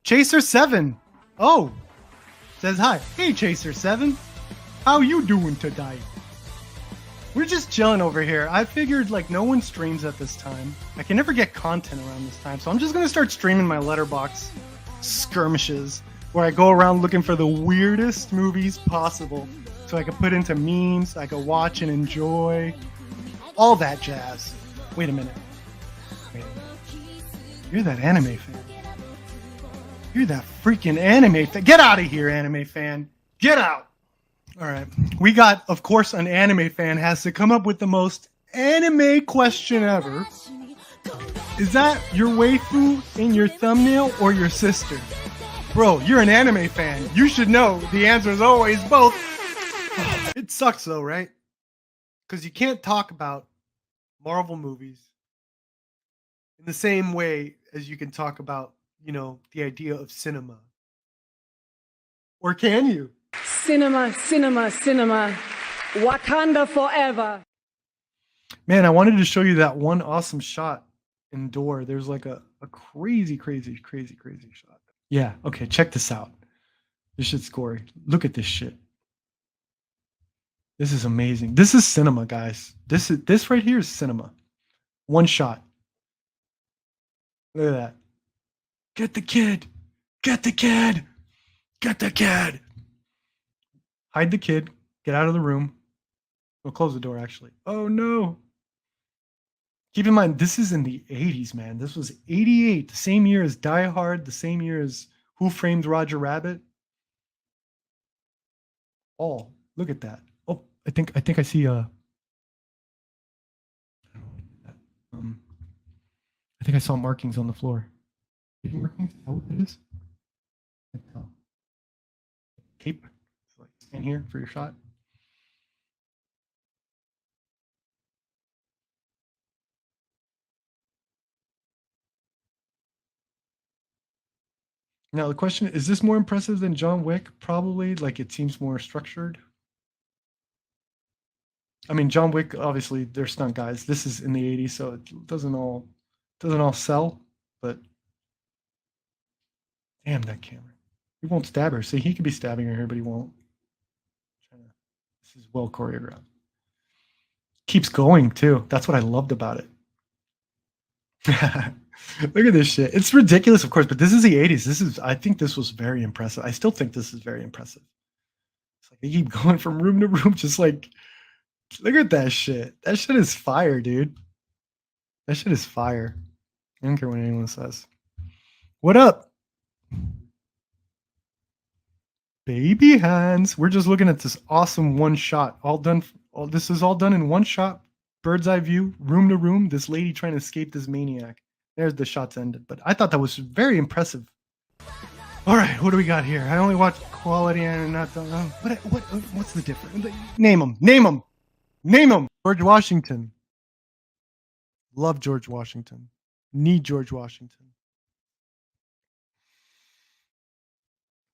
Chaser7. Oh, says hi. Hey, Chaser7. How you doing today? We're just chilling over here. I figured like no one streams at this time. I can never get content around this time, so I'm just gonna start streaming my letterbox skirmishes where I go around looking for the weirdest movies possible so I can put into memes, I can watch and enjoy all that jazz. Wait a minute. You're that anime fan. You're that freaking anime fan. Get out of here, anime fan. Get out. All right. We got, of course, an anime fan has to come up with the most anime question ever. Is that your waifu in your thumbnail or your sister? Bro, you're an anime fan. You should know the answer is always both. It sucks though, right? Because you can't talk about Marvel movies in the same way as you can talk about, you know, the idea of cinema. Or can you? Cinema, cinema, cinema. Wakanda forever. Man, I wanted to show you that one awesome shot in Door. There's like a crazy shot. Yeah, okay, check this out. This shit's gory. Look at this shit. This is amazing. This is cinema, guys. This right here is cinema. One shot. Look at that. Get the kid. Get the kid. Get the kid. Hide the kid. Get out of the room. We'll close the door, actually. Oh, no. Keep in mind, this is in the 80s, man. This was 88, the same year as Die Hard, the same year as Who Framed Roger Rabbit. Oh, look at that. Oh, I think I see I think I saw markings on the floor. Markings? Is that what it is? Cape. Stand here for your shot. Now the question is this more impressive than John Wick? Probably. Like it seems more structured. I mean, John Wick, obviously, they're stunt guys. This is in the 80s, so it doesn't all sell, but damn that camera. He won't stab her. See, he could be stabbing her here, but he won't. This is well choreographed. Keeps going too. That's what I loved about it. Look at this shit. It's ridiculous, of course, but this is the 80s. I think this was very impressive. I still think this is very impressive. It's like they keep going from room to room, just like, look at that shit. That shit is fire, dude. That shit is fire. I don't care what anyone says. What up? Baby hands. We're just looking at this awesome one shot. This is all done in one shot. Bird's eye view, room to room. This lady trying to escape this maniac. There's the shots ended. But I thought that was very impressive. All right, what do we got here? I only watch quality and not the. What's the difference? Name them. Name them. Name them. George Washington. Love George Washington. Need George Washington.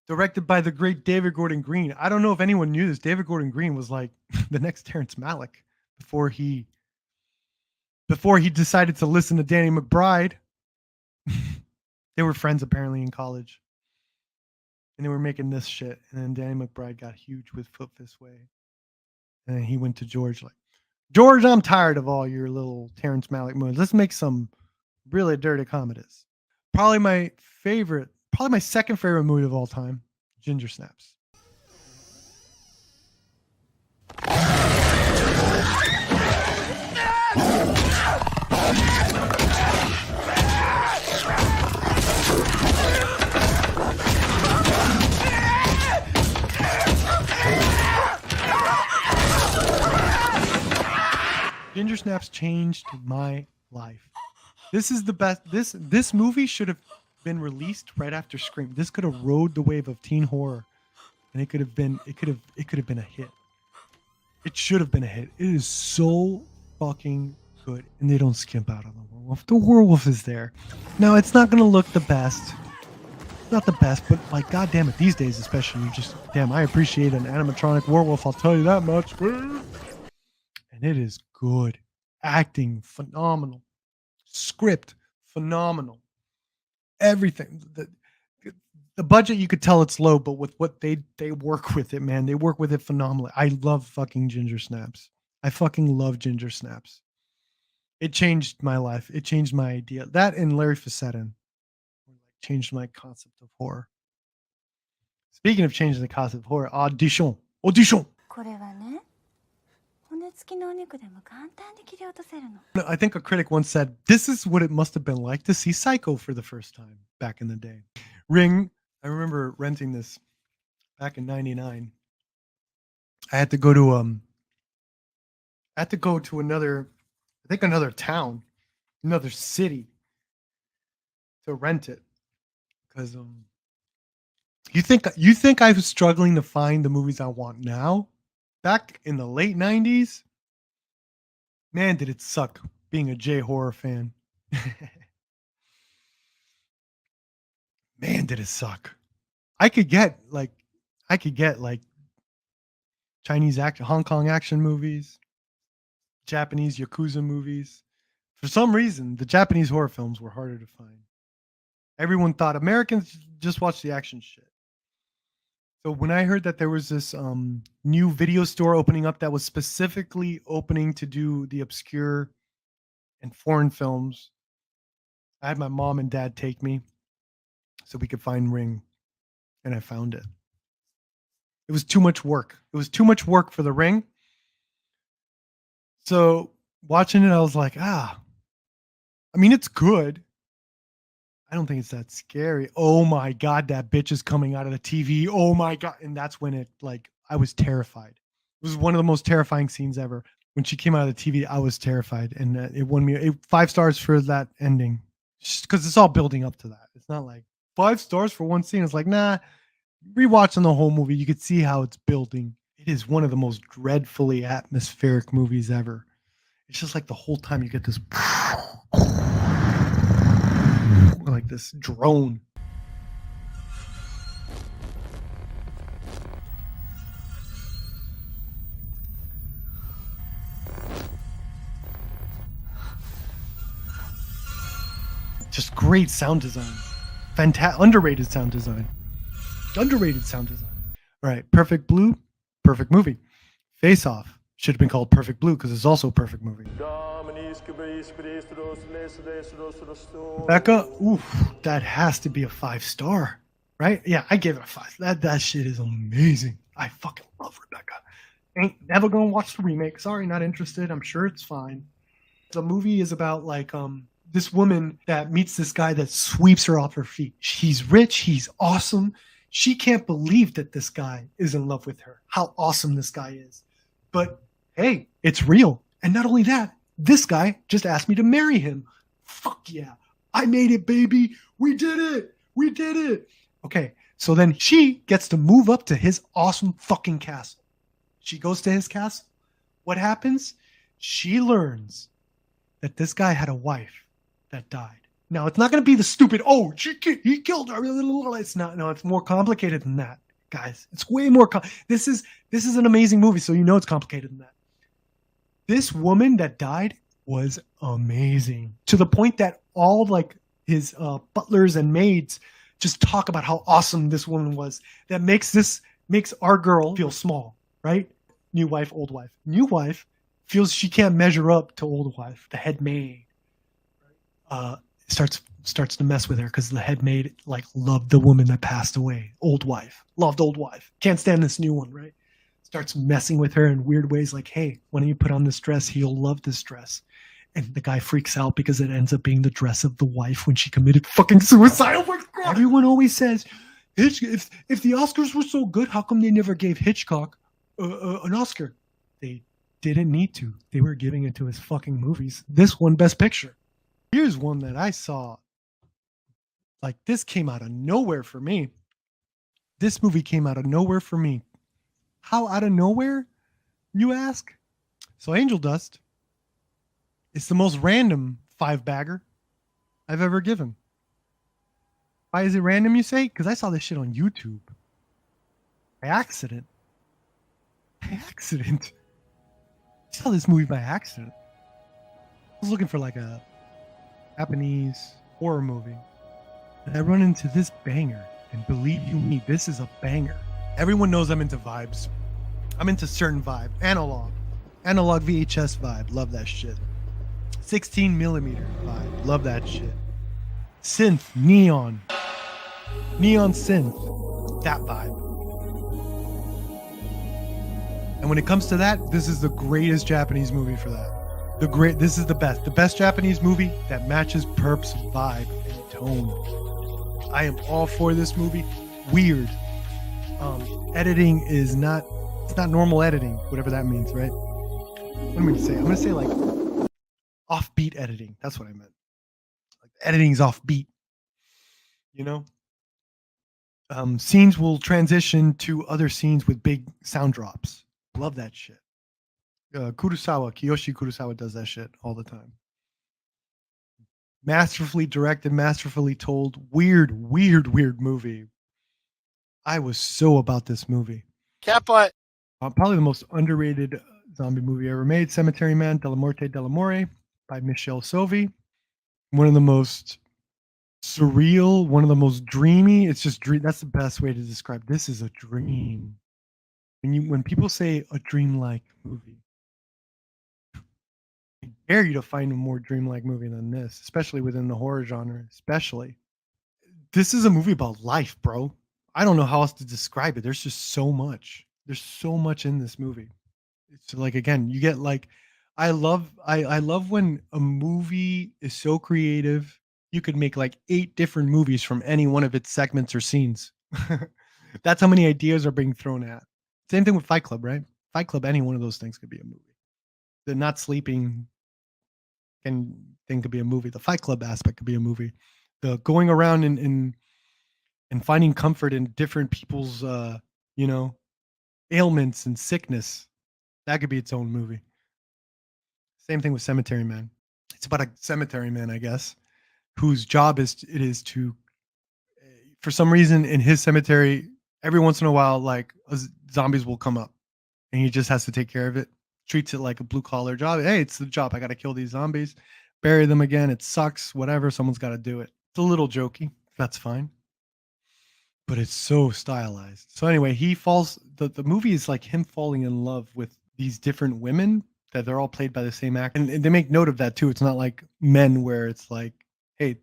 Directed by the great David Gordon Green. I don't know if anyone knew this. David Gordon Green was like the next Terrence Malick before he decided to listen to Danny McBride. They were friends apparently in college. And they were making this shit. And then Danny McBride got huge with Foot Fist Way. And then he went to George like, George, I'm tired of all your little Terrence Malick movies. Let's make some really dirty comedies. Probably my second favorite movie of all time, Ginger Snaps. Ginger Snaps changed my life. This is the best. This movie should have been released right after Scream. This could have rode the wave of teen horror, and it could have been a hit. It should have been a hit. It is so fucking good, and they don't skimp out on the werewolf. The werewolf is there. Now it's not gonna look the best. Not the best, but like goddamn it, these days especially, you just I appreciate an animatronic werewolf. I'll tell you that much. And it is good. Acting phenomenal. Script phenomenal. Everything. the budget, you could tell it's low, but with what they work with it, man, they work with it phenomenally. I love fucking ginger snaps. I fucking love ginger snaps. It changed my life. It changed my idea. That and Larry Facettin changed my concept of horror. Speaking of changing the concept of horror, audition. これはね、骨付きのお肉でも簡単に切り落とせるの。 I think a critic once said, "This is what it must have been like to see Psycho for the first time back in the day." Ring. I remember renting this back in '99. I had to go to another, I think another town, another city to rent it because you think I was struggling to find the movies I want now? Back in the late '90s, man, did it suck being a J horror fan. Man, did it suck. I could get like Chinese action, Hong Kong action movies, Japanese Yakuza movies. For some reason, the Japanese horror films were harder to find. Everyone thought Americans just watch the action shit. So when I heard that there was this new video store opening up that was specifically opening to do the obscure and foreign films, I had my mom and dad take me so we could find Ring, and I found it. It was too much work. It was too much work for the Ring. So watching it, I was like, I mean, it's good. I don't think it's that scary. Oh my God, that bitch is coming out of the TV. Oh my God. And that's when it, like, I was terrified. It was one of the most terrifying scenes ever. When she came out of the TV, I was terrified. And it won me 5 stars for that ending. Because it's all building up to that. It's not like 5 stars for one scene. It's like, nah, rewatching the whole movie, you could see how it's building. It is one of the most dreadfully atmospheric movies ever. It's just like the whole time you get this like this drone. Just great sound design. Underrated sound design. Underrated sound design. All right, Perfect Blue, perfect movie. Face Off should have been called Perfect Blue because it's also a perfect movie. Becca, oof, that has to be a 5-star, right? Yeah, I gave it a 5. That shit is amazing. I fucking love Rebecca. Ain't never gonna watch the remake. Sorry, not interested. I'm sure it's fine. The movie is about like this woman that meets this guy that sweeps her off her feet. He's rich. He's awesome. She can't believe that this guy is in love with her. How awesome this guy is. But hey, it's real. And not only that, this guy just asked me to marry him. Fuck yeah. I made it, baby. We did it. We did it. Okay, so then she gets to move up to his awesome fucking castle. She goes to his castle. What happens? She learns that this guy had a wife that died. Now, it's not going to be the stupid, he killed her. It's not. No, it's more complicated than that, guys. It's way more. This is an amazing movie, so you know it's complicated than that. This woman that died was amazing to the point that all like his butlers and maids just talk about how awesome this woman was. That makes our girl feel small, right? New wife, old wife. New wife feels she can't measure up to old wife, the head maid. Starts to mess with her because the head maid like loved the woman that passed away. Old wife. Loved old wife. Can't stand this new one, right? Starts messing with her in weird ways like, hey, why don't you put on this dress? He'll love this dress. And the guy freaks out because it ends up being the dress of the wife when she committed fucking suicide. Oh my God. Everyone always says, if the Oscars were so good, how come they never gave Hitchcock an Oscar? They didn't need to. They were giving it to his fucking movies. This one, Best Picture. Here's one that I saw. Like, this came out of nowhere for me. This movie came out of nowhere for me. How out of nowhere, you ask? So Angel Dust is the most random 5-bagger I've ever given. Why is it random, you say? Because I saw this shit on YouTube. By accident. I saw this movie by accident. I was looking for like a Japanese horror movie. And I run into this banger. And believe you me, this is a banger. Everyone knows I'm into vibes. I'm into certain vibe. Analog VHS vibe. Love that shit. 16 millimeter vibe. Love that shit. Synth, neon synth. That vibe. And when it comes to that, this is the greatest Japanese movie for that. This is the best Japanese movie that matches PeRp's vibe and tone. I am all for this movie. Weird. Editing is not, it's not normal editing, whatever that means, right? What am I gonna say? I'm gonna say like offbeat editing. That's what I meant. Like editing's offbeat. You know? Scenes will transition to other scenes with big sound drops. Love that shit. Kiyoshi Kurosawa does that shit all the time. Masterfully directed, masterfully told, weird movie. I was so about this movie. Cat butt. Probably the most underrated zombie movie ever made, Cemetery Man, Della Morte dell'Amore by Michel Sovi. One of the most surreal, one of the most dreamy. It's just dream. That's the best way to describe. This is a dream. When people say a dreamlike movie, I dare you to find a more dreamlike movie than this, especially within the horror genre. Especially, this is a movie about life, bro. I don't know how else to describe it. There's just so much. There's so much in this movie. It's like, again, you get like, I love when a movie is so creative. You could make like 8 different movies from any one of its segments or scenes. That's how many ideas are being thrown at. Same thing with Fight Club, right? Fight Club, any one of those things could be a movie. The not sleeping thing could be a movie. The Fight Club aspect could be a movie. The going around and finding comfort in different people's, ailments and sickness. That could be its own movie. Same thing with Cemetery Man. It's about a cemetery man, I guess, whose job it is to, for some reason in his cemetery, every once in a while, like zombies will come up and he just has to take care of it. Treats it like a blue collar job. Hey, it's the job. I got to kill these zombies, bury them again. It sucks, whatever. Someone's got to do it. It's a little jokey. That's fine. But it's so stylized. So anyway, the movie is like him falling in love with these different women that they're all played by the same actor. And they make note of that too. It's not like Men where it's like, hey,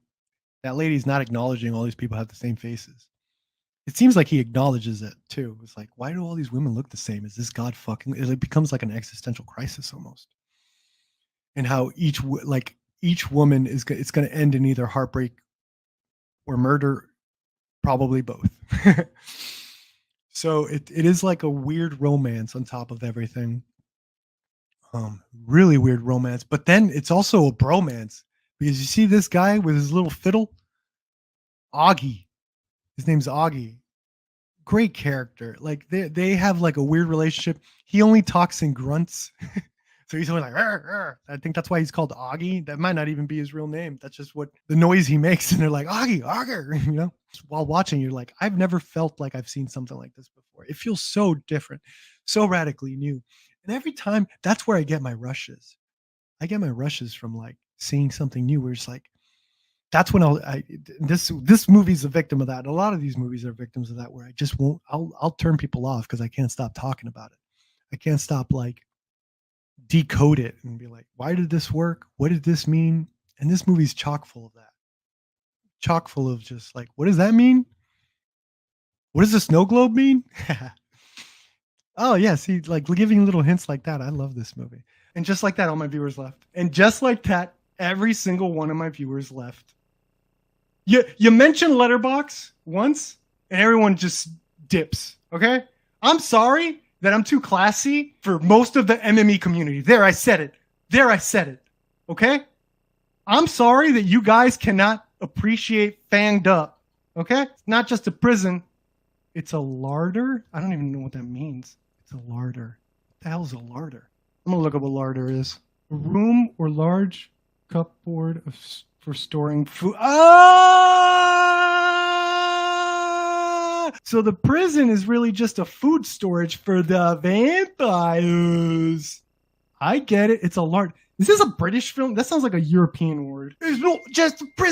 that lady's not acknowledging all these people have the same faces. It seems like he acknowledges it too. It's like, why do all these women look the same? Is this God fucking? It becomes like an existential crisis almost. And how each woman it's going to end in either heartbreak or murder, probably both. So it is like a weird romance on top of everything. Really weird romance. But then it's also a bromance because you see this guy with his little fiddle, Augie. His name's Augie. Great character. Like they have like a weird relationship. He only talks in grunts. So he's always like, "Arr, arr." I think that's why he's called Augie. That might not even be his real name. That's just what the noise he makes. And they're like, Augie, Auger, While watching, you're like, I've never felt like I've seen something like this before. It feels so different, so radically new. And every time, that's where I get my rushes. I get my rushes from like seeing something new where it's like, that's when this movie's a victim of that. A lot of these movies are victims of that where I just won't, I'll turn people off because I can't stop talking about it. I can't stop like decode it and be like, why did this work? What did this mean? And this movie's chock full of that. Chock full of just like, what does that mean? What does the snow globe mean? Oh yeah, see, like giving little hints like that. I love this movie. And just like that, all my viewers left. And just like that, every single one of my viewers left. You mentioned Letterbox once, and everyone just dips. Okay, I'm sorry that I'm too classy for most of the MME community. There, I said it. Okay, I'm sorry that you guys cannot appreciate Fanged Up. Okay, it's not just a prison; it's a larder. I don't even know what that means. It's a larder. What the hell is a larder? I'm gonna look up what larder is. A room or large cupboard for storing food. So the prison is really just a food storage for the vampires. I get it. It's a large. Is this a British film? That sounds like a European word. It's not just a prison.